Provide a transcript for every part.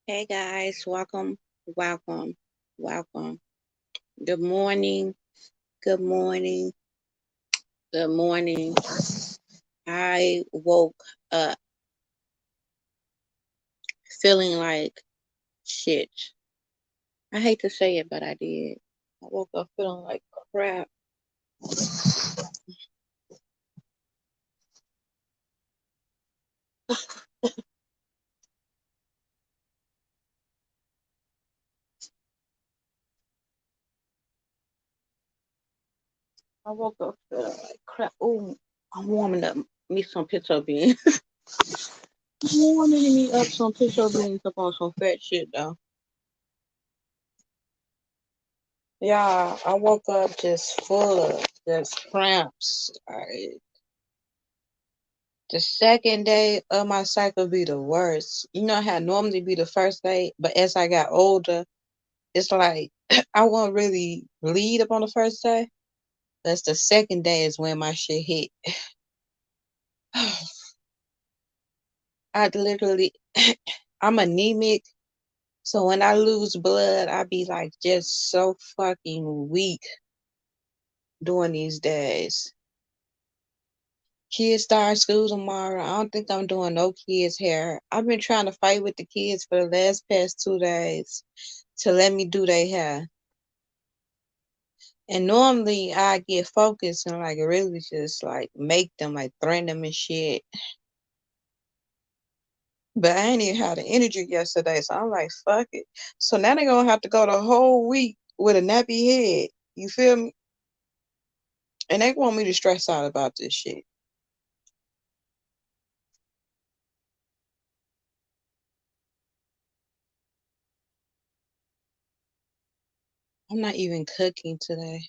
Hey guys, welcome, welcome. Good morning, good morning, good morning. I woke up feeling like shit. I hate to say it, but I did. I woke up feeling like crap. I woke up feeling like crap. Ooh, I'm warming up me some pinto beans. I'm warming me up some pinto beans up on some fat shit though. Yeah, I woke up just full of just cramps. The second day of my cycle be the worst. You know how normally be the first day, but as I got older, it's like I won't really bleed up on the first day. That's the second day is when my shit hit. I literally, I'm anemic, so when I lose blood, I be like just so fucking weak during these days. Kids start school tomorrow. I don't think I'm doing no kids' hair. I've been trying to fight with the kids for the past 2 days to let me do their hair. And normally I get focused and like really just like make them like threaten them and shit. But I ain't even had the energy yesterday, so I'm like, fuck it. So now they gonna have to go the whole week with a nappy head. You feel me? And they want me to stress out about this shit. I'm not even cooking today.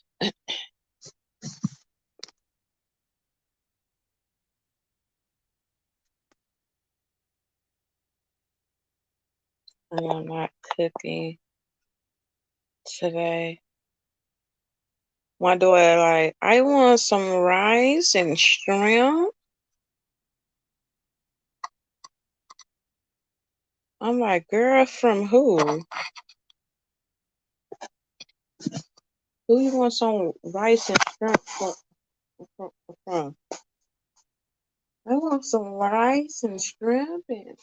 I'm not cooking today. My daughter like, I want some rice and shrimp. I'm like, girl, from who? Who you want some rice and shrimp from? I want some rice and shrimp, and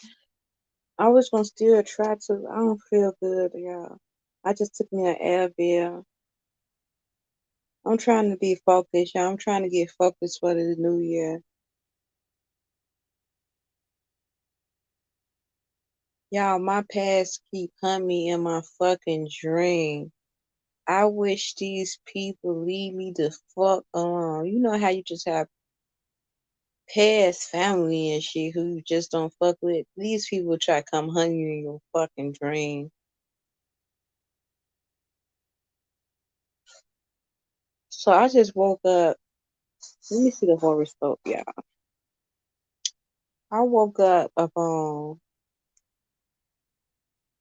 I was gonna still try to. I don't feel good, y'all. I just took me an Advil. I'm trying to be focused, y'all. I'm trying to get focused for the new year. Y'all, my past keep coming in my fucking dream. I wish these people leave me the fuck alone. You know how you just have past family and shit who you just don't fuck with? These people try to come hunt you in your fucking dream. So I just woke up. Let me see the horoscope, y'all. I woke up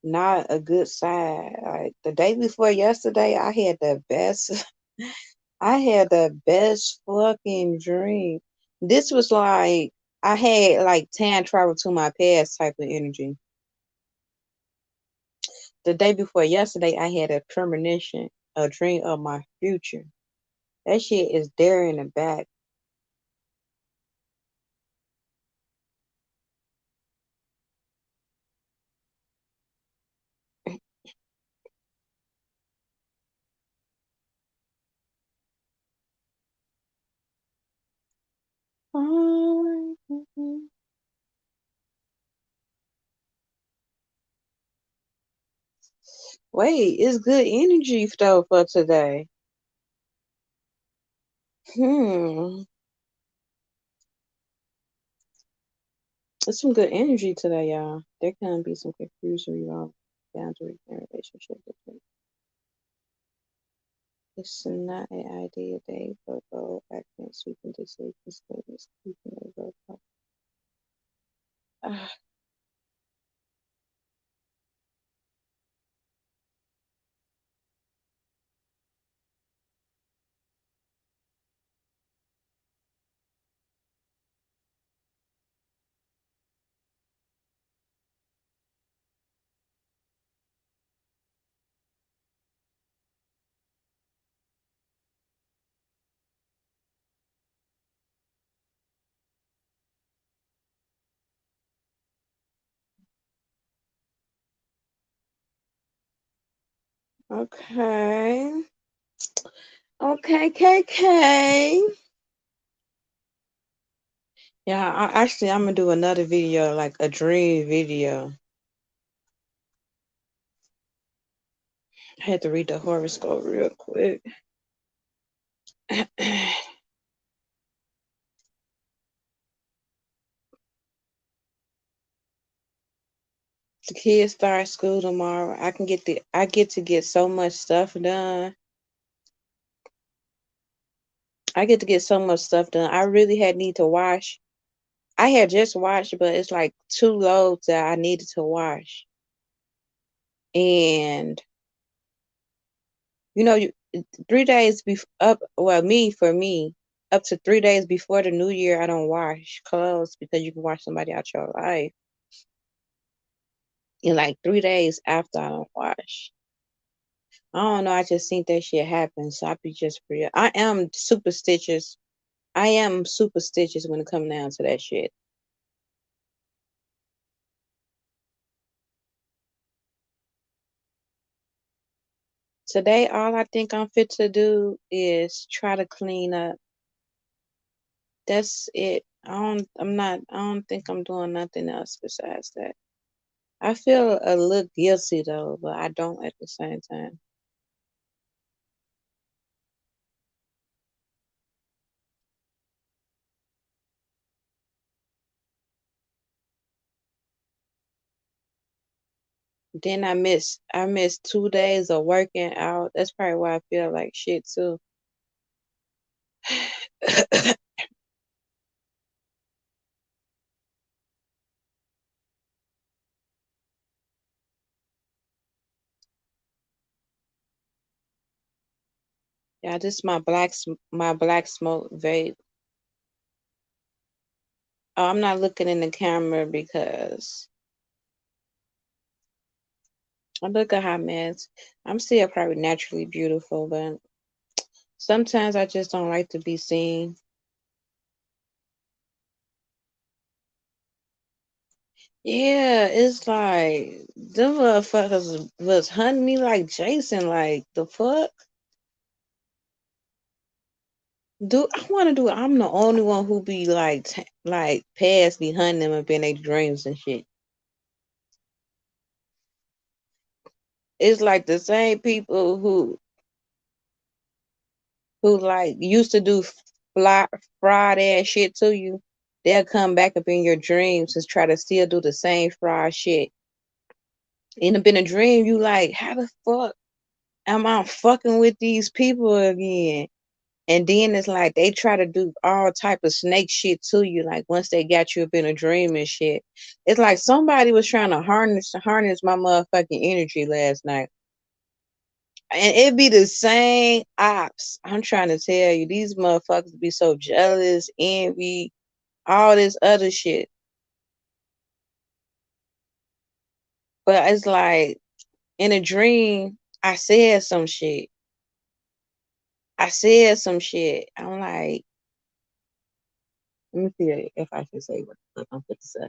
not a good side. Like the day before yesterday, I had the best. I had the best fucking dream. This was like I had like time travel to my past type of energy. The day before yesterday, I had a premonition, a dream of my future. That shit is there in the back. Wait, it's good energy though for today. Hmm. It's some good energy today, y'all. There can be some confusion around boundaries and relationships. It's not an ideal day for bold acting, sweeping decisions, statements, keeping a road. Ah, Okay. Okay, KK. Yeah, I'm gonna do another video, like a dream video. I had to read the horoscope real quick. The kids start school tomorrow. I get to get so much stuff done. I get to get so much stuff done. I really had need to wash. I had just washed, but it's like 2 loads that I needed to wash. And you know, 3 days up. Well, for me, up to 3 days before the new year, I don't wash clothes because you can wash somebody out your life. And like 3 days after, I don't wash. I don't know. I just think that shit happens. So I be just real. I am superstitious. I am superstitious when it comes down to that shit. Today, all I think I'm fit to do is try to clean up. That's it. I don't think I'm doing nothing else besides that. I feel a little guilty though, but I don't at the same time. Then I missed 2 days of working out. That's probably why I feel like shit too. Yeah, this is my black smoke vape. Oh, I'm not looking in the camera because I look a hot mess. I'm still probably naturally beautiful, but sometimes I just don't like to be seen. Yeah, it's like them motherfuckers was hunting me like Jason. Like the fuck, do I want to do? I'm the only one who be like like past be hunting them up in their dreams and shit. It's like the same people who like used to do fly fried ass shit to you. They'll come back up in your dreams and try to still do the same fried shit. End up in a dream, you like, how the fuck am I fucking with these people again? And then it's like they try to do all type of snake shit to you. Like once they got you up in a dream and shit, it's like somebody was trying to harness my motherfucking energy last night, and it be the same ops. I'm trying to tell you, these motherfuckers be so jealous, envy, all this other shit. But it's like in a dream, I said some shit. I said some shit. I'm like, let me see if I can say what the fuck I'm fit to say.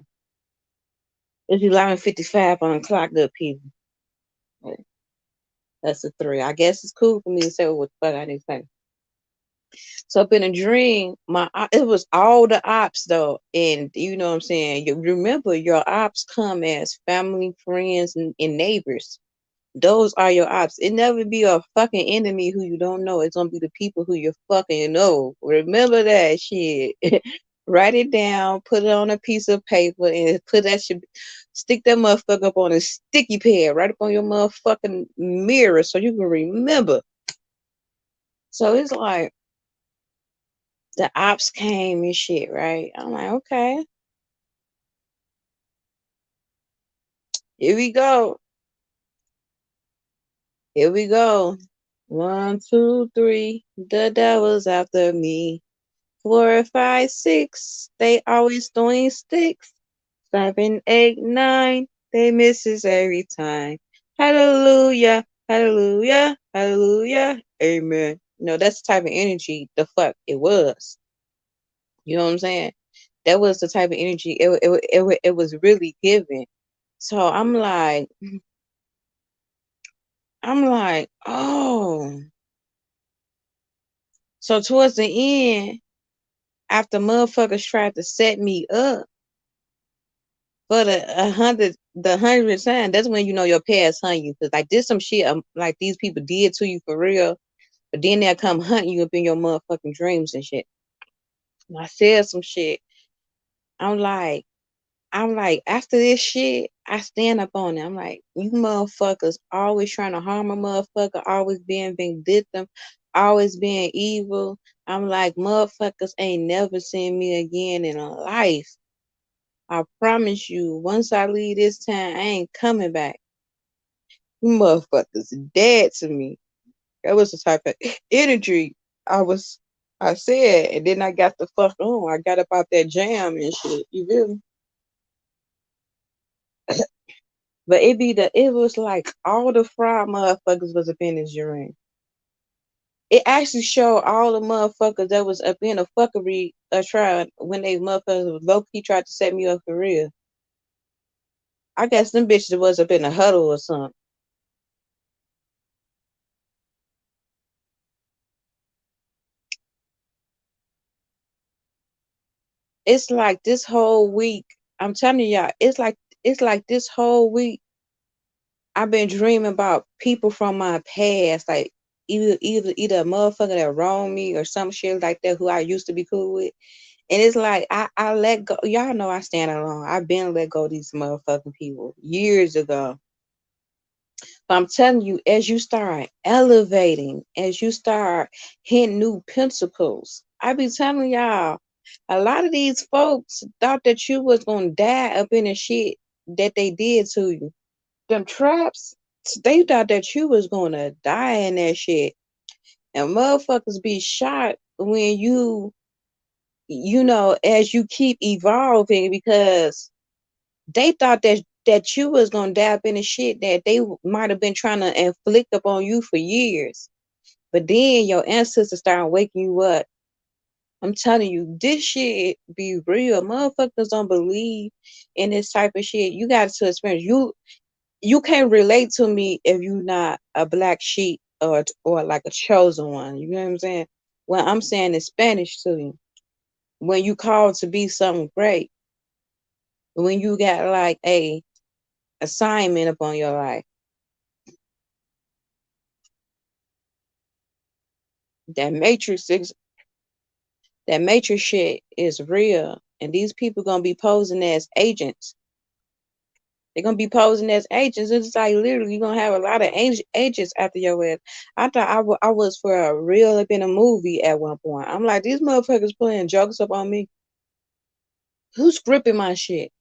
It's 11:55 on the clock, good people. That's a three. I guess it's cool for me to say what the fuck I didn't say. So up in a dream, it was all the ops though, and you know what I'm saying. You remember your ops come as family, friends, and neighbors. Those are your ops. It never be a fucking enemy who you don't know. It's gonna be the people who you fucking know. Remember that shit. Write it down, put it on a piece of paper, and put that shit. Stick that motherfucker up on a sticky pad, right up on your motherfucking mirror, so you can remember. So it's like the ops came and shit, right? I'm like, okay, here we go. Here we go. 1, 2, 3. The devil's after me. 4, 5, 6, they always throwing sticks. 7, 8, 9, they misses every time. Hallelujah, hallelujah, hallelujah, amen. That's the type of energy the fuck it was. You know what I'm saying? That was the type of energy it was really giving. So I'm like, I'm like, oh. So towards the end, after motherfuckers tried to set me up for the 100th time, that's when you know your past hunt you. Cause like this some shit like these people did to you for real, but then they'll come hunt you up in your motherfucking dreams and shit. And I said some shit. I'm like, after this shit, I stand up on it. I'm like, you motherfuckers always trying to harm a motherfucker, always being vindictive, always being evil. I'm like, motherfuckers ain't never seen me again in a life. I promise you, once I leave this town, I ain't coming back. You motherfuckers dead to me. That was the type of energy I said, and then I got the fuck on. I got up out that jam and shit. You feel me? But it was like all the fried motherfuckers was up in this dream. It actually showed all the motherfuckers that was up in a fuckery trial when they motherfuckers low key tried to set me up for real. I guess them bitches was up in a huddle or something. It's like this whole week, I'm telling y'all, it's like this whole week I've been dreaming about people from my past, like either a motherfucker that wronged me or some shit like that who I used to be cool with. And it's like I let go. Y'all know I stand alone. I've been let go of these motherfucking people years ago. But I'm telling you, as you start elevating, as you start hitting new principles, I be telling y'all, a lot of these folks thought that you was gonna die up in the shit that they did to you. Them traps, they thought that you was gonna die in that shit. And motherfuckers be shot when as you keep evolving because they thought that you was gonna dab in the shit that they might have been trying to inflict upon you for years. But then your ancestors start waking you up. I'm telling you, this shit be real. Motherfuckers don't believe in this type of shit. You got to experience. You can't relate to me if you not a black sheep or like a chosen one. You know what I'm saying? Well, I'm saying in Spanish to you. When you called to be something great, when you got like a assignment upon your life. That matrix is that matrix shit is real. And these people gonna be posing as agents. They're gonna be posing as agents. It's like literally you're gonna have a lot of agents after your ass. I thought I was for a real up in a movie at one point. I'm like, these motherfuckers playing jokes up on me. Who's scripting my shit?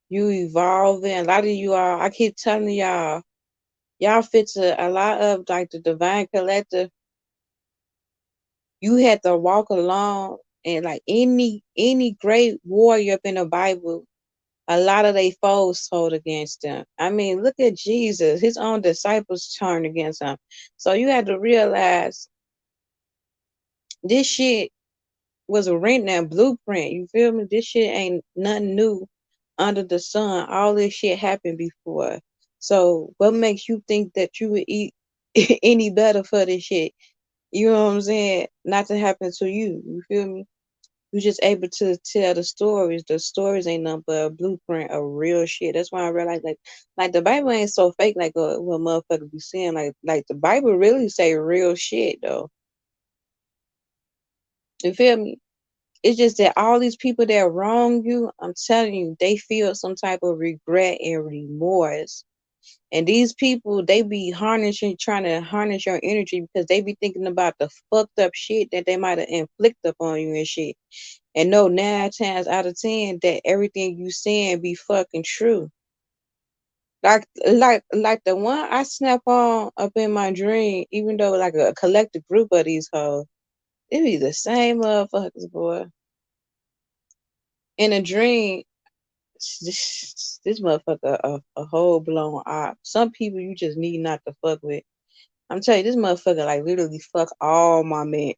You evolving. A lot of you all, I keep telling y'all fit to a lot of like the divine collective. You had to walk along and like any great warrior up in the Bible, a lot of they foes told against them. I mean, look at Jesus. His own disciples turned against him. So you had to realize this shit was a written and blueprint. You feel me? This shit ain't nothing new under the sun. All this shit happened before. So what makes you think that you would eat any better for this shit? You know what I'm saying? Not to happen to you. You feel me? You just able to tell the stories. The stories ain't nothing but a blueprint of real shit. That's why I realize like the Bible ain't so fake like what motherfuckers be saying. Like the Bible really say real shit though. You feel me? It's just that all these people that wrong you, I'm telling you, they feel some type of regret and remorse. And these people, they be trying to harness your energy because they be thinking about the fucked up shit that they might have inflicted upon you and shit. And know 9 times out of 10 that everything you saying be fucking true. Like the one I snap on up in my dream, even though like a collective group of these hoes, it be the same motherfuckers, boy. In a dream, this motherfucker a whole blown op. Some people you just need not to fuck with. I'm telling you, this motherfucker like literally fuck all my men.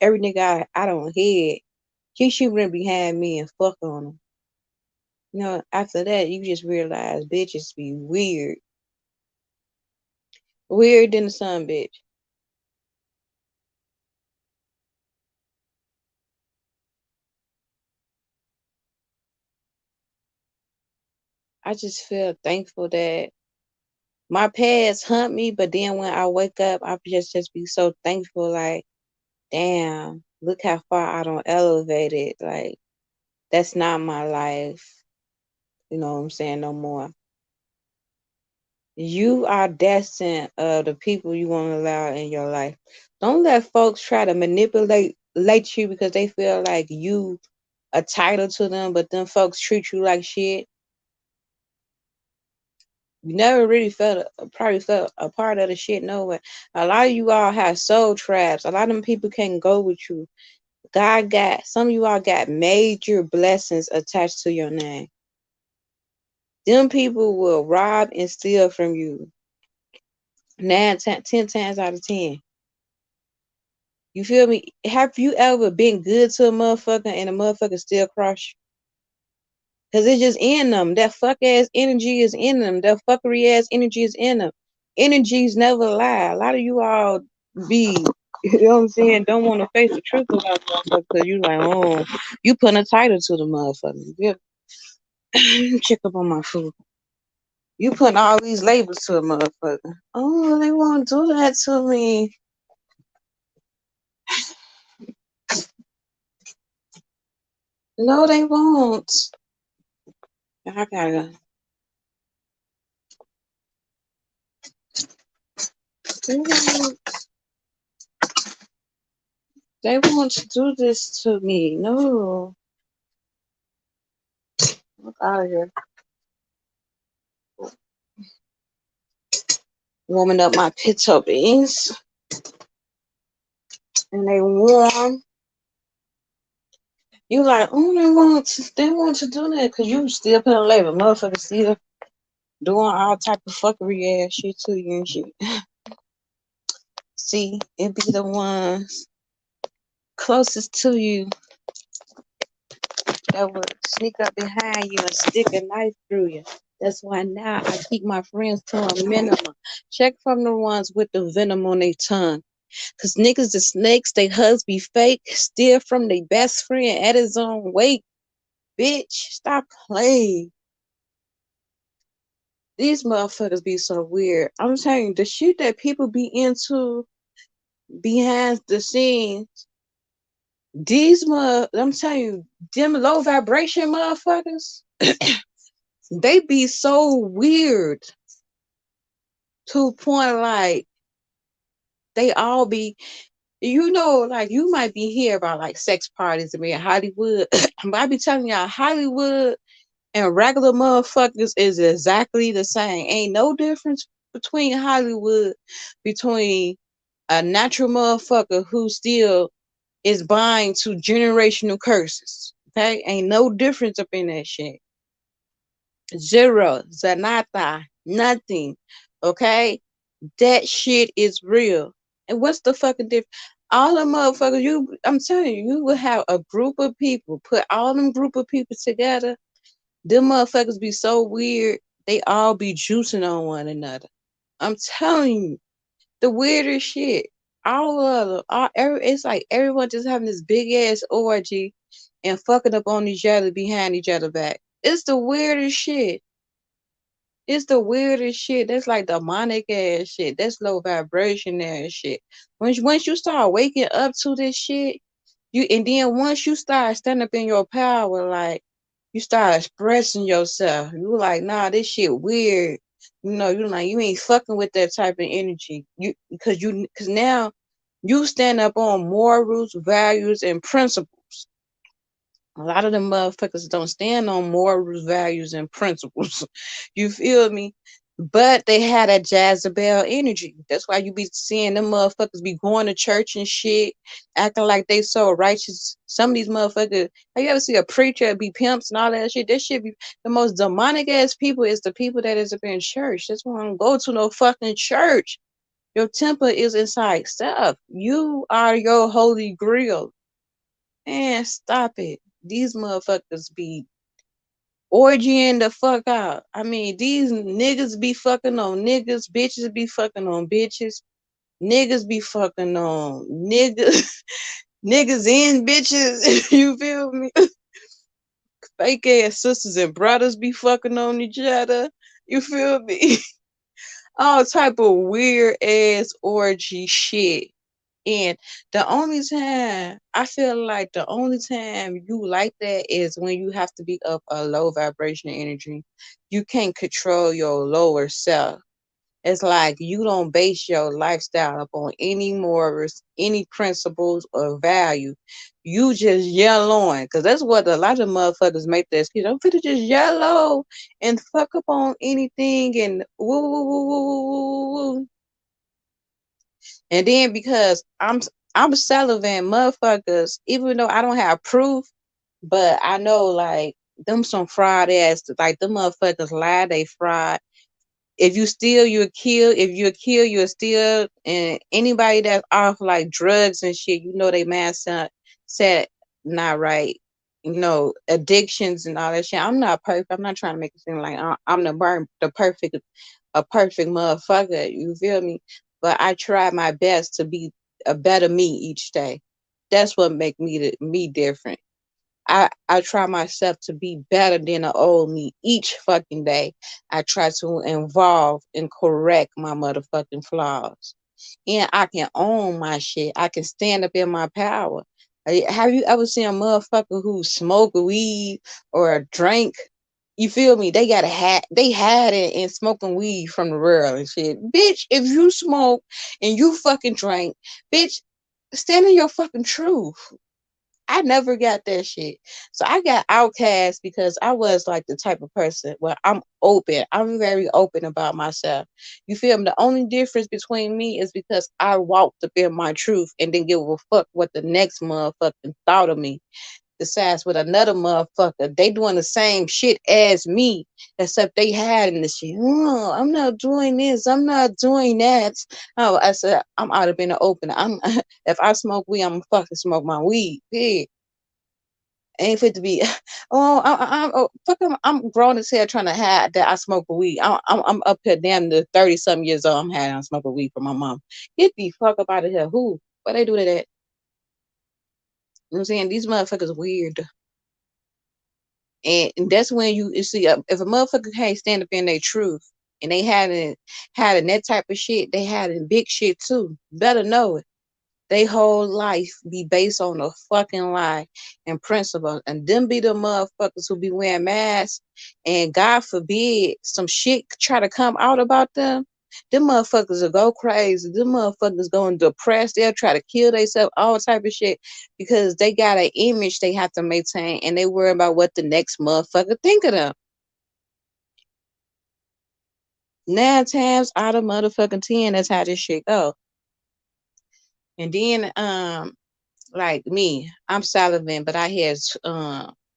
Every nigga I don't hit. keep shooting behind me and fuck on them. You know, after that, you just realize bitches be weird. Weird than the sun, bitch. I just feel thankful that my past hunt me, but then when I wake up, I just be so thankful. Like, damn, look how far I don't elevate it. Like, that's not my life. You know what I'm saying? No more. You are destined of the people you want to allow in your life. Don't let folks try to manipulate you because they feel like you a title to them, but them folks treat you like shit. You never really probably felt a part of the shit nowhere. A lot of you all have soul traps. A lot of them people can't go with you. God got some of you all got major blessings attached to your name. Them people will rob and steal from you 10 times out of 10. You feel me? Have you ever been good to a motherfucker and a motherfucker still cross you? Cause it's just in them. That fuck ass energy is in them. That fuckery ass energy is in them. Energies never lie. A lot of you all be, you know what I'm saying, don't want to face the truth about motherfucker because you like, oh, you putting a title to the motherfucker. Yeah. Check up on my food. You putting all these labels to a motherfucker. Oh, they won't do that to me. No, they won't. I gotta. They won't. They won't do this to me. No. Look out of here. Warming up my pinto beans. And they warm. You like, oh, they want to do that because you still putting labor. Motherfucker still doing all type of fuckery ass shit to you and shit. See, it be the ones closest to you that would sneak up behind you and stick a knife through you. That's why now I keep my friends to a minimum. Check from the ones with the venom on their tongue. Cause niggas the snakes, they hugs be fake, steal from their best friend at his own weight. Bitch, stop playing. These motherfuckers be so weird. I'm telling you, the shit that people be into behind the scenes, I'm telling you, them low vibration motherfuckers, they be so weird to a point like they all be, you know, like you might be here about like sex parties in Hollywood, but I be telling y'all, Hollywood and regular motherfuckers is exactly the same. Ain't no difference between Hollywood, between a natural motherfucker who still is buying to generational curses. Okay? Ain't no difference up in that shit. Zero, zanata, nothing. Okay? That shit is real. And what's the fucking difference? All the motherfuckers, I'm telling you, you will have a group of people, put all them group of people together. Them motherfuckers be so weird, they all be juicing on one another. I'm telling you, the weirdest shit. All of them, it's like everyone just having this big ass orgy and fucking up on each other behind each other back. It's the weirdest shit. It's the weirdest shit. That's like demonic ass shit. That's low vibration ass shit. Once you start waking up to this shit, and then once you start standing up in your power, like you start expressing yourself. You like, nah, this shit weird. You know, you like you ain't fucking with that type of energy. Because now you stand up on morals, values, and principles. A lot of them motherfuckers don't stand on morals, values, and principles. You feel me? But they had that Jezebel energy. That's why you be seeing them motherfuckers be going to church and shit, acting like they so righteous. Some of these motherfuckers, have you ever see a preacher be pimps and all that shit? That shit be the most demonic ass people is the people that is up in church. That's why I don't go to no fucking church. Your temple is inside self. You are your holy grail. Man, stop it. These motherfuckers be orgying the fuck out. I mean, these niggas be fucking on niggas, bitches be fucking on bitches, niggas be fucking on niggas, niggas in bitches. You feel me? Fake ass sisters and brothers be fucking on each other. You feel me? All type of weird ass orgy shit. And the only time I feel like the only time you like that is when you have to be up a low vibration energy. You can't control your lower self. It's like you don't base your lifestyle upon any morals, any principles or value. You just yellowing, because that's what a lot of motherfuckers make that excuse. I'm finna just yellow and fuck up on anything and woo woo woo woo woo woo woo. And then because I'm celibate motherfuckers, even though I don't have proof, but I know like them some fraud ass, like them motherfuckers lie, they fraud. If you steal, you'll kill. If you're kill, you'll steal. And anybody that's off like drugs and shit, you know they man set not right. You know, addictions and all that shit. I'm not perfect. I'm not trying to make it seem like I'm the perfect a perfect motherfucker. You feel me? But I try my best to be a better me each day. That's what make me different. I try myself to be better than the old me each fucking day. I try to involve and correct my motherfucking flaws. And I can own my shit. I can stand up in my power. Have you ever seen a motherfucker who smoke weed or drink? You feel me? They got a hat. They had it in smoking weed from the world and shit. Bitch, if you smoke and you fucking drink, bitch, stand in your fucking truth. I never got that shit. So I got outcast because I was like the type of person where I'm open. I'm very open about myself. You feel me? The only difference between me is because I walked up in my truth and didn't give a fuck what the next motherfucking thought of me. Besides with another motherfucker, they doing the same shit as me, except they hiding the shit. Oh, I'm not doing this. I'm not doing that. Oh, I said I'm out up in the open. I'm if I smoke weed, I'm gonna fucking smoke my weed. Pig. Ain't fit to be. Oh, fuck. I'm grown as hell trying to hide that I smoke a weed. I'm up here damn near 30 something years old. I'm hiding I smoke a weed from my mom. Get the fuck up out of here. Who? What they do to that? You know what I'm saying? These motherfuckers weird. And that's when you see if a motherfucker can't stand up in their truth and they having that type of shit, they having big shit too. Better know it. They whole life be based on a fucking lie and principle. And them be the motherfuckers who be wearing masks and God forbid some shit try to come out about them. Them motherfuckers will go crazy. Them motherfuckers going depressed. They'll try to kill themselves, all type of shit, because they got an image they have to maintain and they worry about what the next motherfucker think of them. 9 times out of motherfucking 10, that's how this shit go. And then like me, I'm Sullivan, but I had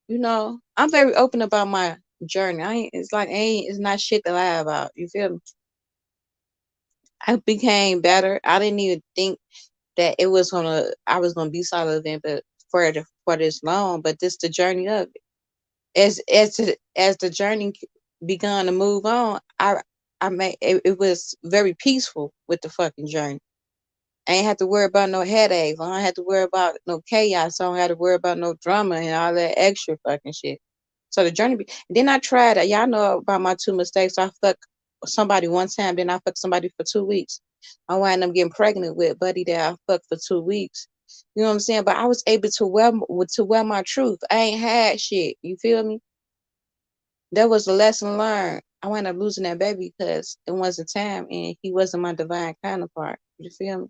you know, I'm very open about my journey. I ain't it's like ain't it's not shit to lie about. You feel me? I became better. I didn't even think that I was gonna be Sullivan, but for this long, but this the journey of it. As the journey begun to move on, I made it was very peaceful with the fucking journey. I ain't have to worry about no headaches. I don't have to worry about no chaos. I don't have to worry about no drama and all that extra fucking shit. So the journey, and then I tried. Y'all know about my two mistakes. I fucked somebody one time, then I fucked somebody for 2 weeks. I wound up getting pregnant with buddy that I fucked for 2 weeks. You know what I'm saying? But I was able to wear my truth. I ain't had shit. You feel me? That was a lesson learned. I wound up losing that baby because it wasn't time, and he wasn't my divine counterpart. You feel me?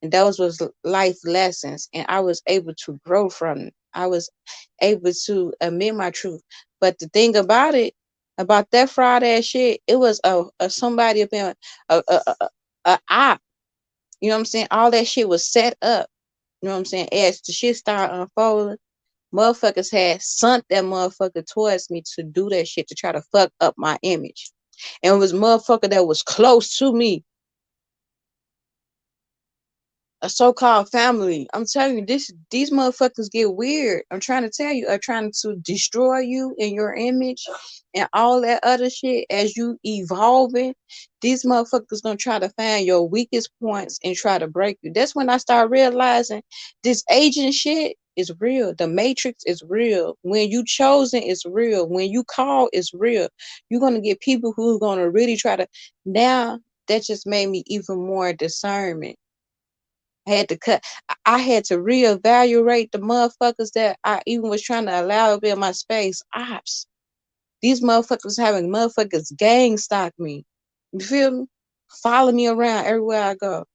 And those was life lessons, and I was able to grow from it. I was able to admit my truth. But the thing about it, about that fraud ass shit, it was a somebody up in a op. You know what I'm saying? All that shit was set up. You know what I'm saying? As the shit started unfolding, motherfuckers had sent that motherfucker towards me to do that shit to try to fuck up my image. And it was motherfucker that was close to me. a so-called family. I'm telling you, these motherfuckers get weird. I'm trying to tell you, are trying to destroy you and your image and all that other shit as you evolving. These motherfuckers gonna try to find your weakest points and try to break you. That's when I start realizing this aging shit is real. The matrix is real. When you chosen is real. When you call is real. You're gonna get people who are gonna really try to now. That just made me even more discernment. I had to cut. I had to reevaluate the motherfuckers that I even was trying to allow to be in my space. Ops. These motherfuckers having motherfuckers gang stalk me. You feel me? Follow me around everywhere I go.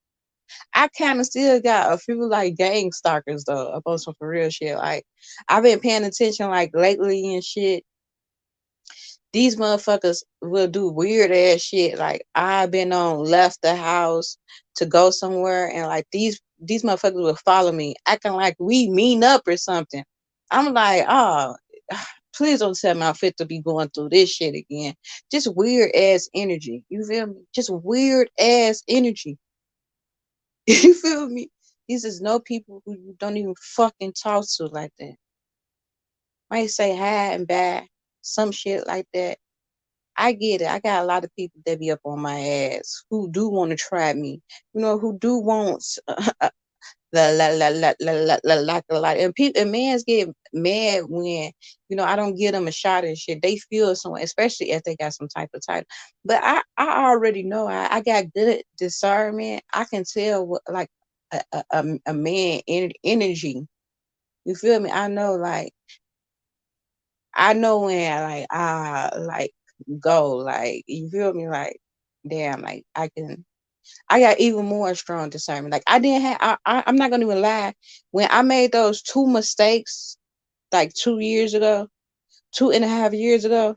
I kind of still got a few like gang stalkers though, up on some for real shit. Like I've been paying attention like lately and shit. These motherfuckers will do weird ass shit. Like I've been on left the house to go somewhere, and like these motherfuckers will follow me, acting like we mean up or something. I'm like, oh, please don't tell my fit to be going through this shit again. Just weird ass energy. You feel me? Just weird ass energy. You feel me? These is no people who you don't even fucking talk to like that. Might say hi and bye, some shit like that. I get it. I got a lot of people that be up on my ass who do want to try me. You know, who do want la. And people and mans get mad when I don't give them a shot and shit. They feel someone, especially if they got some type of title. But I already know. I got good discernment. I can tell what like a man energy. You feel me? I know like I know when like go like you feel me like damn like I got even more strong discernment. Like I didn't have I'm not gonna even lie. When I made those two mistakes like 2 years ago, 2.5 years ago,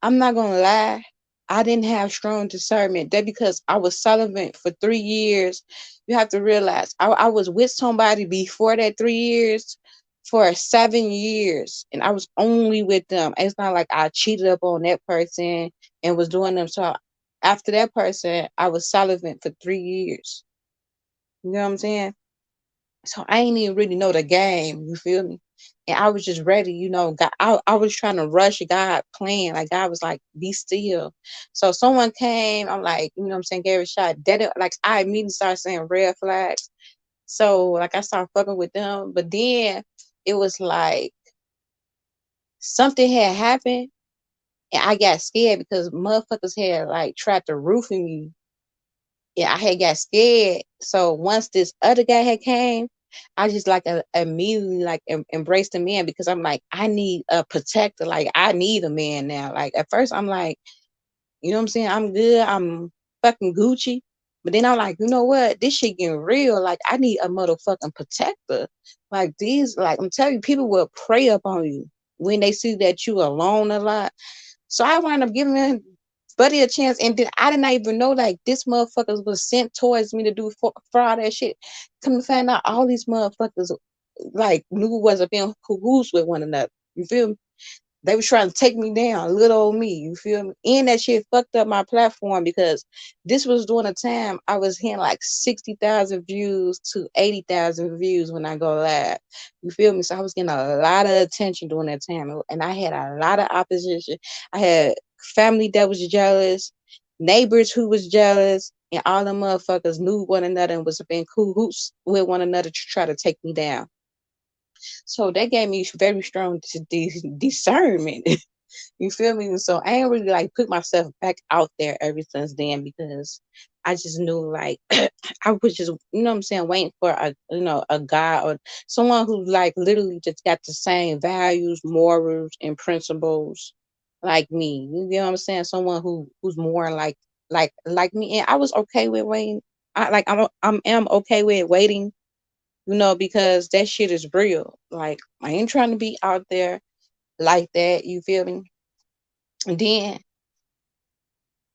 I'm not gonna lie. I didn't have strong discernment. That because I was celibate for 3 years. You have to realize I was with somebody before that 3 years for 7 years, and I was only with them. It's not like I cheated up on that person and was doing them. So after that person, I was celibate for 3 years. You know what I'm saying? So I ain't even really know the game. You feel me? And I was just ready, God, I was trying to rush God plan. Like God was like, be still. So someone came, I'm like, you know what I'm saying, gave it a shot. Like I immediately started saying red flags. So like I started fucking with them. But then it was like something had happened and I got scared because motherfuckers had like tried to roofing me. Yeah, I had got scared. So once this other guy had came, I just like immediately like embraced the man because I'm like, I need a protector. Like I need a man now. Like at first I'm like, you know what I'm saying? I'm good. I'm fucking Gucci. But then I'm like, you know what? This shit getting real. Like I need a motherfucking protector. Like these, like I'm telling you, people will prey up on you when they see that you alone a lot. So I wound up giving Buddy a chance, and then I did not even know like this motherfuckers was sent towards me to do fraud that shit. Come to find out, all these motherfuckers like knew was up in cahoots with one another. You feel me? They was trying to take me down, little old me. You feel me? And that shit fucked up my platform because this was during a time I was hitting like 60,000 views to 80,000 views when I go live. You feel me? So I was getting a lot of attention during that time, and I had a lot of opposition. I had family that was jealous, neighbors who was jealous, and all the motherfuckers knew one another and was in cahoots with one another to try to take me down. So that gave me very strong discernment. You feel me? So I ain't really like put myself back out there ever since then because I just knew like I was just what I'm saying, waiting for a guy or someone who like literally just got the same values, morals, and principles like me. You know what I'm saying? Someone who's more like me. And I was okay with waiting. I'm okay with waiting, because that shit is real. Like I ain't trying to be out there like that. You feel me? And then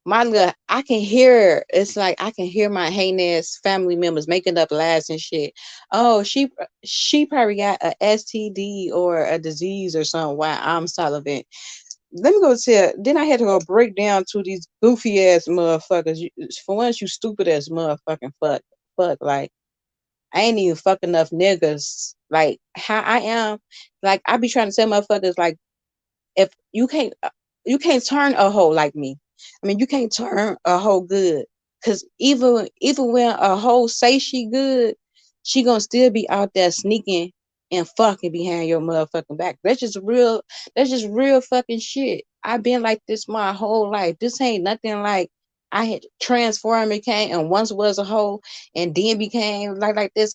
I can hear it's like I can hear my heinous family members making up lies and shit. Oh, she probably got a STD or a disease or something while I'm celibate. Let me go tell. Then I had to go break down to these goofy ass motherfuckers. For once, you stupid ass motherfucking fuck like. I ain't even fuck enough niggas. Like how I am, like I be trying to tell motherfuckers like if you can't turn a hoe like me. I mean, you can't turn a hoe good. Cause even when a hoe say she good, she gonna still be out there sneaking and fucking behind your motherfucking back. That's just real fucking shit. I've been like this my whole life. This ain't nothing like I had transformed, became, and once was a hoe and then became like this.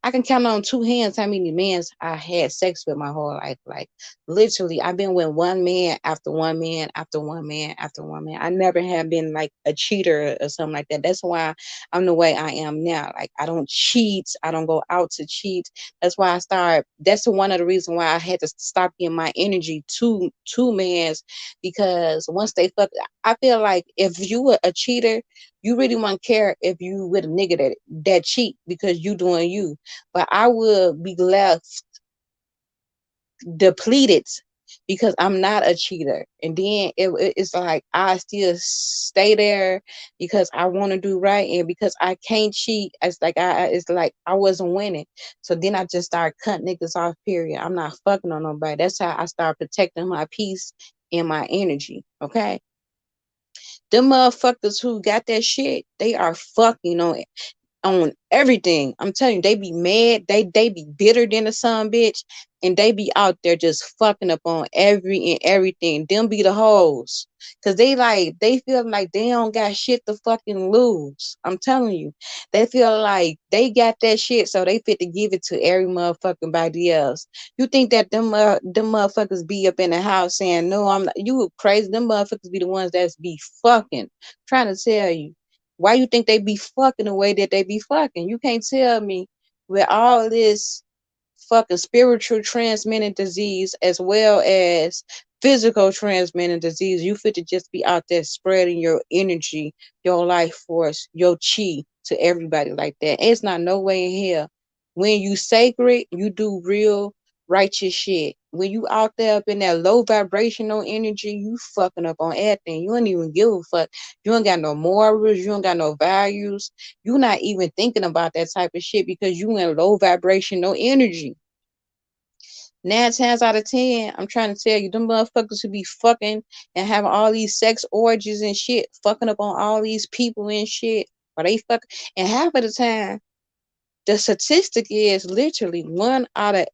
I can count on two hands how many men I had sex with my whole life. Like literally, I've been with one man after one man after one man after one man. I never have been like a cheater or something like that. That's why I'm the way I am now. Like I don't cheat. I don't go out to cheat. That's why I started. That's one of the reasons why I had to stop giving my energy to men's, because once they fuck, I feel like if you were a cheater, you really wouldn't care if you with a nigga that cheat because you doing you. But I would be left depleted because I'm not a cheater. And then it's like I still stay there because I want to do right, and because I can't cheat. It's like I wasn't winning. So then I just start cutting niggas off. Period. I'm not fucking on nobody. That's how I start protecting my peace and my energy. Okay. Them motherfuckers who got that shit, they are fucking on everything. I'm telling you, they be mad. They be bitter than the son bitch, and they be out there just fucking up on every and everything. Them be the hoes, cause they feel like they don't got shit to fucking lose. I'm telling you, they feel like they got that shit, so they fit to give it to every motherfucking body else. You think that them motherfuckers be up in the house saying no? I'm not, you crazy? Them motherfuckers be the ones that's be fucking. Trying to tell you. Why you think they be fucking the way that they be fucking? You can't tell me with all this fucking spiritual transmitting disease as well as physical transmitting disease, you fit to just be out there spreading your energy, your life force, your chi to everybody like that. It's not no way in hell. When you sacred, you do real righteous shit. When you out there up in that low vibrational energy, you fucking up on everything. You don't even give a fuck. You don't got no morals. You don't got no values. You're not even thinking about that type of shit because you in low vibrational energy. 9 times out of 10, I'm trying to tell you, them motherfuckers who be fucking and having all these sex orgies and shit, fucking up on all these people and shit. Or they fuck, and half of the time, the statistic is literally one out of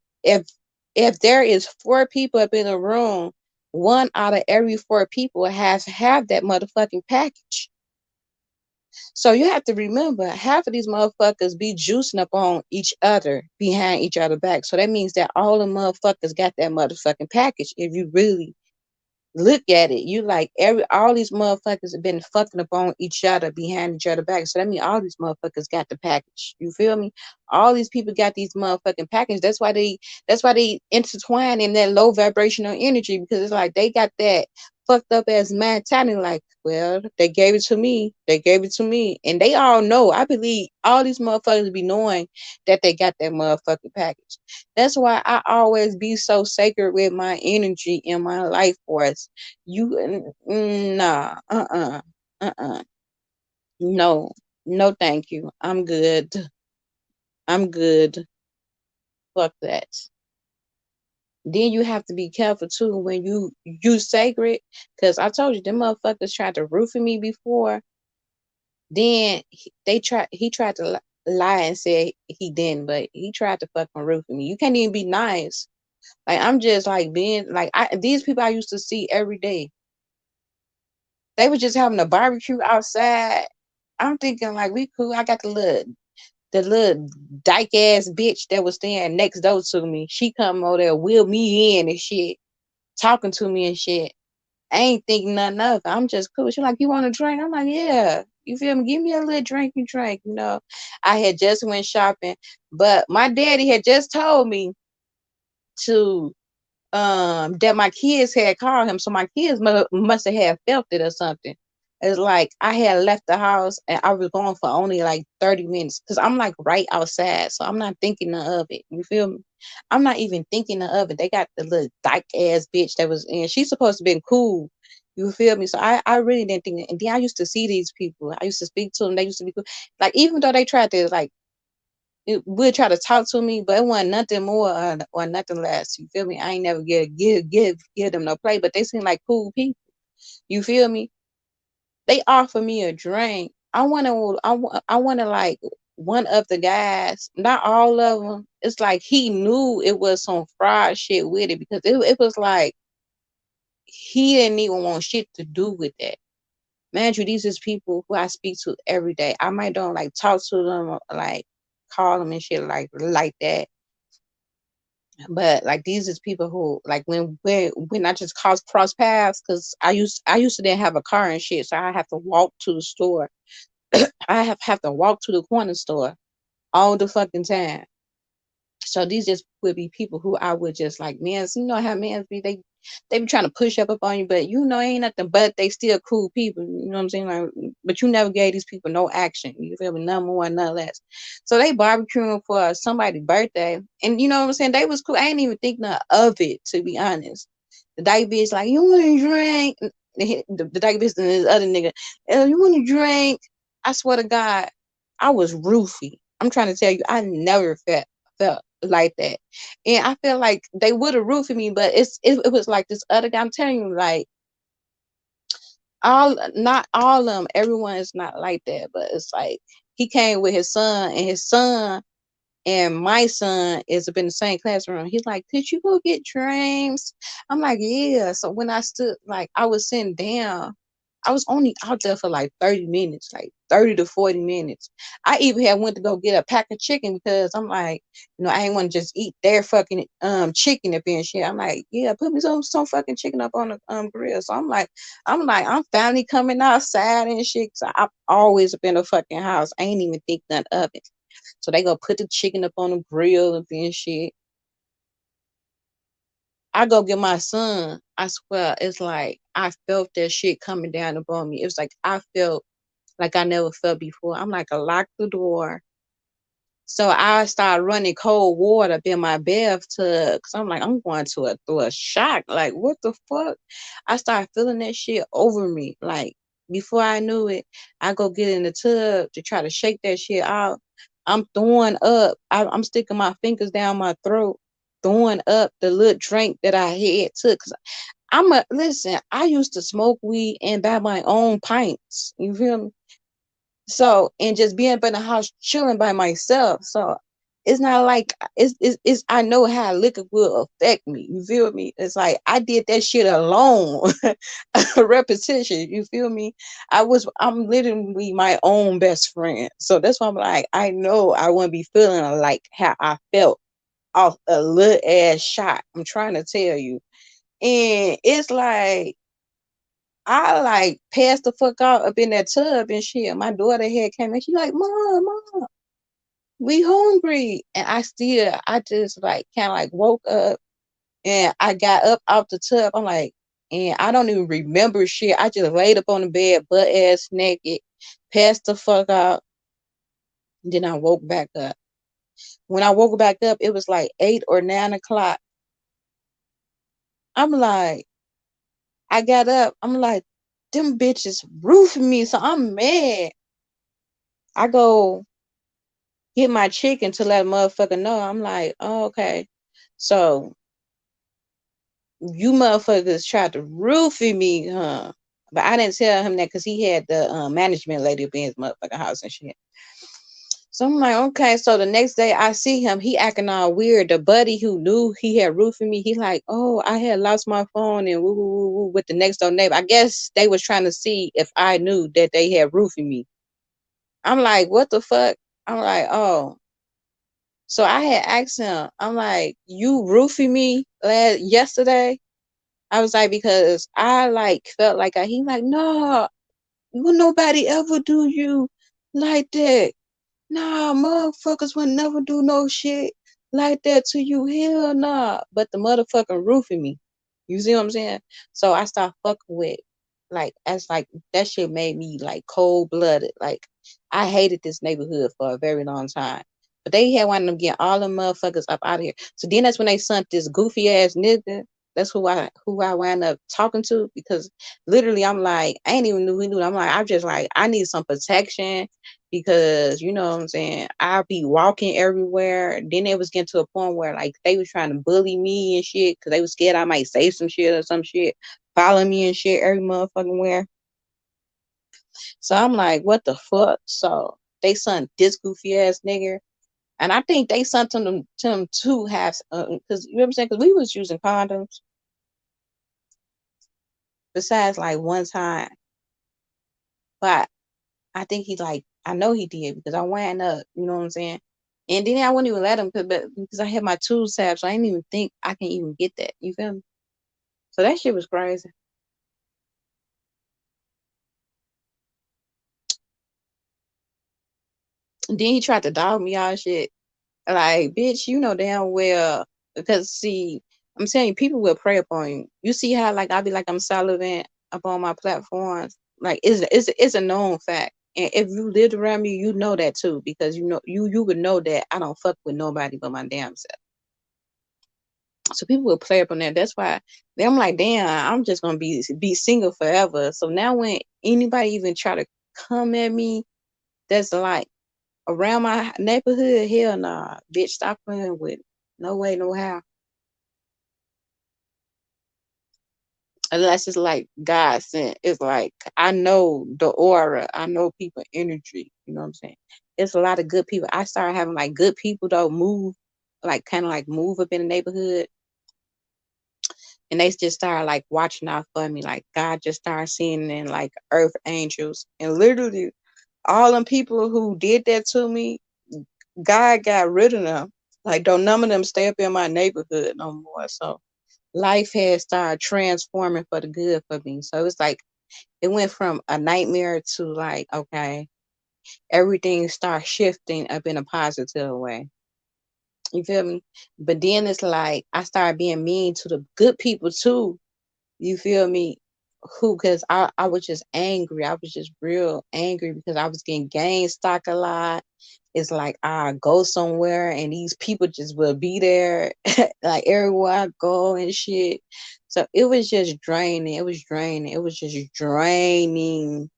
if there is 4 people up in a room, one out of every 4 people has have that motherfucking package. So you have to remember, half of these motherfuckers be juicing up on each other behind each other back. So that means that all the motherfuckers got that motherfucking package. If you really look at it, you like all these motherfuckers have been fucking up on each other behind each other back. So that means all these motherfuckers got the package. You feel me? All these people got these motherfucking package. That's why they intertwine in that low vibrational energy, because it's like they got that fucked up as mentality, like, well, they gave it to me. They gave it to me. And they all know. I believe all these motherfuckers be knowing that they got that motherfucking package. That's why I always be so sacred with my energy and my life force. Nah, no, no, thank you. I'm good. I'm good. Fuck that. Then you have to be careful too when you sacred, because I told you them motherfuckers tried to roofie me before. Then he tried to lie and say he didn't, but he tried to fucking roofie me. You can't even be nice. Like I'm just like being like these people I used to see every day. They were just having a barbecue outside. I'm thinking like we cool. I got the little dyke ass bitch that was staying next door to me. She come over there, wheel me in and shit, talking to me and shit. I ain't thinking nothing of it. I'm just cool. She like, you want a drink? I'm like, yeah. You feel me? Give me a little drink, you drink. I had just went shopping, but my daddy had just told me to that my kids had called him, so my kids must have felt it or something. It's like I had left the house and I was gone for only like 30 minutes because I'm like right outside, so I'm not thinking of it. You feel me? I'm not even thinking of it. They got the little dyke ass bitch that was in. She's supposed to be cool. You feel me? So I really didn't think. And then I used to see these people. I used to speak to them. They used to be cool. Like even though they tried to like it would try to talk to me, but it wasn't nothing more or nothing less. You feel me? I ain't never give them no play, but they seem like cool people. You feel me? They offer me a drink. I wanna like one of the guys, not all of them. It's like he knew it was some fraud shit with it because it was like he didn't even want shit to do with that. Man, you, these is people who I speak to every day. I might don't like talk to them, or, like call them and shit like that. But like these is people who like when I just cross paths because I used to then have a car and shit, so I have to walk to the store. I have to walk to the corner store all the fucking time. So these just would be people who I would just like, man, so you know how men be, they be trying to push up on you, but you know ain't nothing but they still cool people. You know what I'm saying? Like, but you never gave these people no action. You feel me? None more, none less. So they barbecuing for somebody's birthday, and you know what I'm saying? They was cool. I ain't even think none of it, to be honest. The dyke bitch like, you want to drink? The dyke bitch and this other nigga, you want to drink? I swear to God, I was roofie. I'm trying to tell you, I never felt like that. And I feel like they would have roofed me, but it was like this other guy. I'm telling you, like all not all of them, everyone is not like that, but it's like he came with his son, and his son and my son is up in the same classroom. He's like, "Could you go get James?" I'm like, "Yeah." So when I stood, like, I was sitting down. I was only out there for like 30 minutes, like 30 to 40 minutes. I even had went to go get a pack of chicken because I'm like, I ain't want to just eat their fucking chicken up and shit. I'm like, yeah, put me some fucking chicken up on the grill. So I'm finally coming outside and shit. So I've always been a fucking house. I ain't even think none of it. So they go put the chicken up on the grill and then shit. I go get my son. I swear, it's like I felt that shit coming down upon me. It was like I felt like I never felt before. I'm like, I lock the door. So I started running cold water up in my bathtub because I'm like, I'm going through a shock. Like, what the fuck? I started feeling that shit over me. Like, before I knew it, I go get in the tub to try to shake that shit out. I'm throwing up. I'm sticking my fingers down my throat, throwing up the little drink that I had took. Cause listen, I used to smoke weed and buy my own pints. You feel me? So, and just being up in the house chilling by myself. So it's not like it's I know how liquor will affect me. You feel me? It's like I did that shit alone. Repetition. You feel me? I'm literally my own best friend. So that's why I'm like, I know I wouldn't be feeling like how I felt off a little ass shot. I'm trying to tell you. And it's like I like passed the fuck out up in that tub and shit. My daughter had came in. She like, Mom, we hungry. And I just like kind of like woke up and I got up out the tub. I'm like, and I don't even remember shit. I just laid up on the bed, butt ass naked, passed the fuck out. Then I woke back up. When I woke back up, it was like 8 or 9 o'clock. I'm like, I got up. I'm like, them bitches roofing me. So I'm mad. I go get my chicken to let a motherfucker know. I'm like, oh, okay. So you motherfuckers tried to roofie me, huh? But I didn't tell him that because he had the management lady up in his motherfucking house and shit. So I'm like, okay. So the next day I see him, he acting all weird. The buddy who knew he had roofing me, he like, oh, I had lost my phone and woo woo woo woo with the next door neighbor. I guess they was trying to see if I knew that they had roofing me. I'm like, what the fuck? I'm like, oh. So I had asked him, I'm like, you roofing me yesterday? I was like, because I like felt like he like, no, will nobody ever do you like that? Nah, motherfuckers would never do no shit like that to you. Hell nah. But the motherfucking roofing me. You see what I'm saying? So I start fucking with like that's like that shit made me like cold blooded. Like I hated this neighborhood for a very long time. But they had wanted them getting all them motherfuckers up out of here. So then that's when they sent this goofy ass nigga. That's who I wound up talking to because literally I'm like, I ain't even knew he knew. I'm like, I'm just like, I need some protection. because you know what I'm saying, I'll be walking everywhere. Then it was getting to a point where like they was trying to bully me and shit because they was scared I might say some shit or some shit, follow me and shit every motherfucking where. So I'm like, what the fuck? So they sent this goofy ass nigga. And I think they sent them to have, because you know what I'm saying? Because we was using condoms. Besides, like one time, but I think he like, I know he did because I wound up. You know what I'm saying? And then I wouldn't even let him because I had my tools tab, so I didn't even think I can even get that. You feel me? So that shit was crazy. And then he tried to dog me out and shit. Like, bitch, you know damn well because see, I'm telling you, people will prey upon you. You see how like I be like I'm relevant up on my platforms. Like it's a known fact. And if you lived around me, you know that too, because you know you would know that I don't fuck with nobody but my damn self. So people will play up on that. That's why I'm like, damn, I'm just gonna be single forever. So now when anybody even try to come at me, that's like around my neighborhood, hell nah, bitch, stop playing with it. No way, no how. Unless it's like God sent. It's like I know the aura. I know people energy. You know what I'm saying? It's a lot of good people. I started having like good people though move, like kind of like move up in the neighborhood, and they just started like watching out for me. Like God just started seeing in like earth angels, and literally all them people who did that to me, God got rid of them. Like don't none of them stay up in my neighborhood no more. So life has started transforming for the good for me. So it's like it went from a nightmare to like, okay, everything starts shifting up in a positive way. You feel me? But then it's like I started being mean to the good people too. You feel me? Who, because I was just angry. I was just real angry because I was getting gang stock a lot. It's like I go somewhere and these people just will be there, like everywhere I go and shit. So it was just draining. It was draining. It was just draining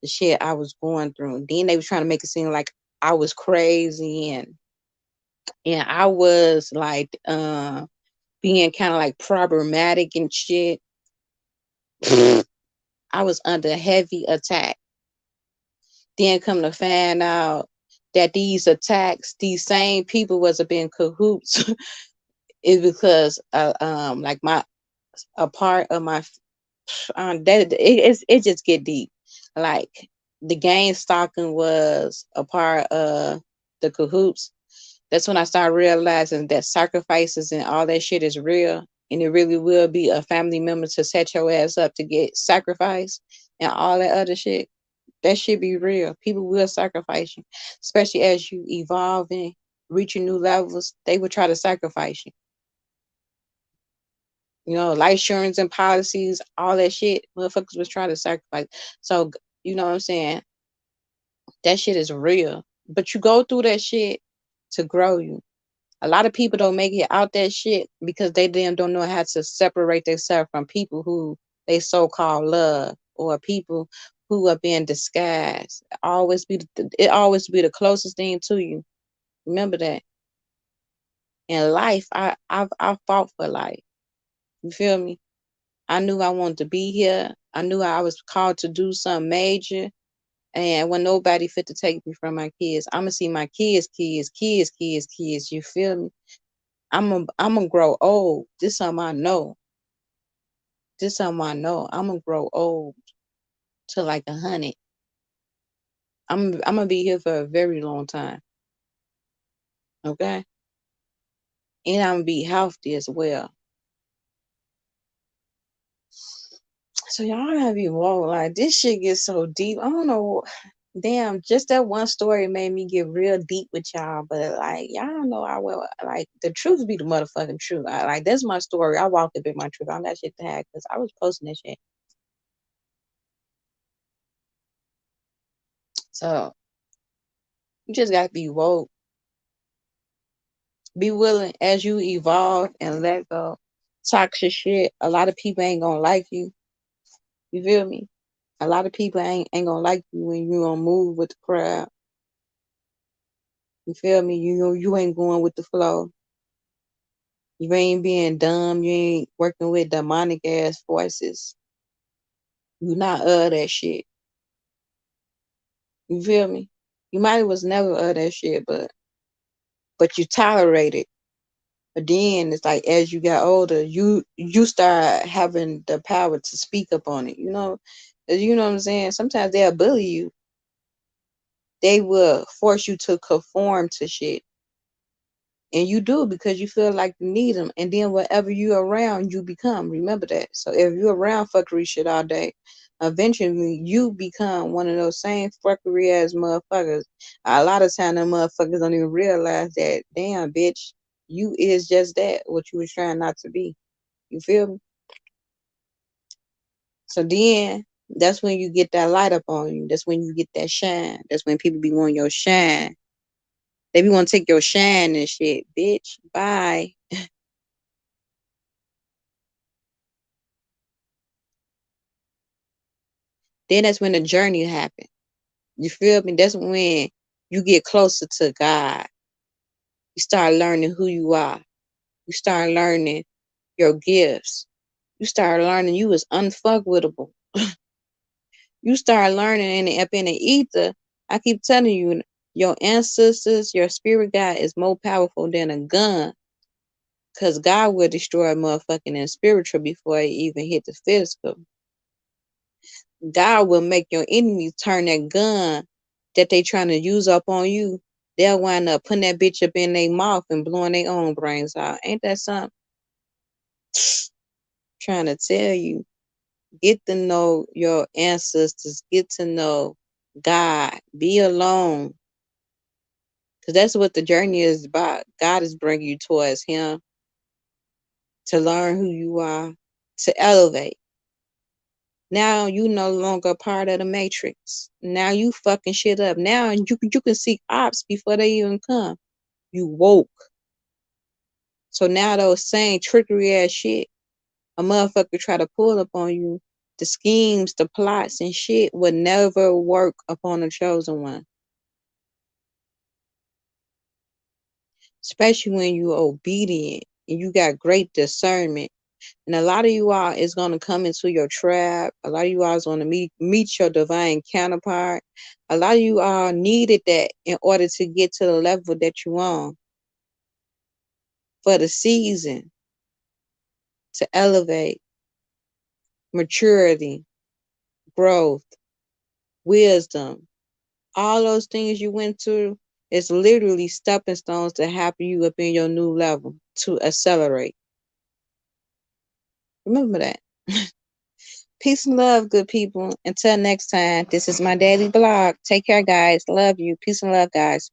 the shit I was going through. Then they was trying to make it seem like I was crazy and I was like being kind of like problematic and shit. I was under heavy attack. Then come to find out that these attacks, these same people was up in cahoots, is because like my a part of my it just get deep. Like the gang stalking was a part of the cahoots. That's when I started realizing that sacrifices and all that shit is real. And it really will be a family member to set your ass up to get sacrificed and all that other shit. That should be real. People will sacrifice you, especially as you evolve and reaching new levels. They will try to sacrifice you. You know, life insurance and policies, all that shit. Motherfuckers was trying to sacrifice. So you know what I'm saying? That shit is real. But you go through that shit to grow you. A lot of people don't make it out that shit because they then don't know how to separate themselves from people who they so called love or people who are being disguised. It always be the closest thing to you. Remember that. In life, I fought for life. You feel me? I knew I wanted to be here. I knew I was called to do something major. And when nobody fit to take me from my kids, I'ma see my kids. You feel me? I'm gonna grow old. This something I know. This something I know. I'm gonna grow old to like 100. I'm gonna be here for a very long time. Okay, and I'm gonna be healthy as well. So y'all gotta be whoa, like this shit gets so deep. I don't know. Damn, just that one story made me get real deep with y'all. But like y'all know I will like the truth be the motherfucking truth. Like that's my story. I walked a bit my truth on that shit tag because I was posting that shit. So you just gotta be woke. Be willing as you evolve and let go. Toxic shit. A lot of people ain't gonna like you. You feel me? A lot of people ain't gonna like you when you don't move with the crowd. You feel me? You ain't going with the flow. You ain't being dumb. You ain't working with demonic ass forces. You not that shit. You feel me? You might was never that shit, but you tolerate it. But then it's like as you got older, you start having the power to speak up on it. You know what I'm saying. Sometimes they'll bully you. They will force you to conform to shit, and you do because you feel like you need them. And then whatever you're around, you become. Remember that. So if you're around fuckery shit all day, eventually you become one of those same fuckery ass motherfuckers. A lot of time, the motherfuckers don't even realize that. Damn, bitch, you is just that. What you was trying not to be. You feel me? So then that's when you get that light up on you. That's when you get that shine. That's when people be wanting your shine. They be want to take your shine and shit, bitch. Bye. Then that's when the journey happens. You feel me? That's when you get closer to God. You start learning who you are. You start learning your gifts. You start learning you is unfuckwittable. You start learning up in the ether. I keep telling you, your ancestors, your spirit guide is more powerful than a gun. Because God will destroy motherfucking and spiritual before it even hit the physical. God will make your enemies turn that gun that they trying to use up on you. They'll wind up putting that bitch up in their mouth and blowing their own brains out. Ain't that something? Trying to tell you. Get to know your ancestors. Get to know God. Be alone. Because that's what the journey is about. God is bringing you towards Him to learn who you are, to elevate. Now you no longer part of the matrix. Now you fucking shit up. Now you can seek ops before they even come. You woke. So now those same trickery ass shit, a motherfucker try to pull up on you, the schemes, the plots and shit would never work upon the chosen one. Especially when you obedient and you got great discernment. And a lot of you all is going to come into your trap. A lot of you all is going to meet your divine counterpart. A lot of you all needed that in order to get to the level that you on for the season, to elevate, maturity, growth, wisdom. All those things you went through is literally stepping stones to help you up in your new level to accelerate. Remember that. Peace and love, good people. Until next time, this is my daily blog. Take care, guys. Love you. Peace and love, guys.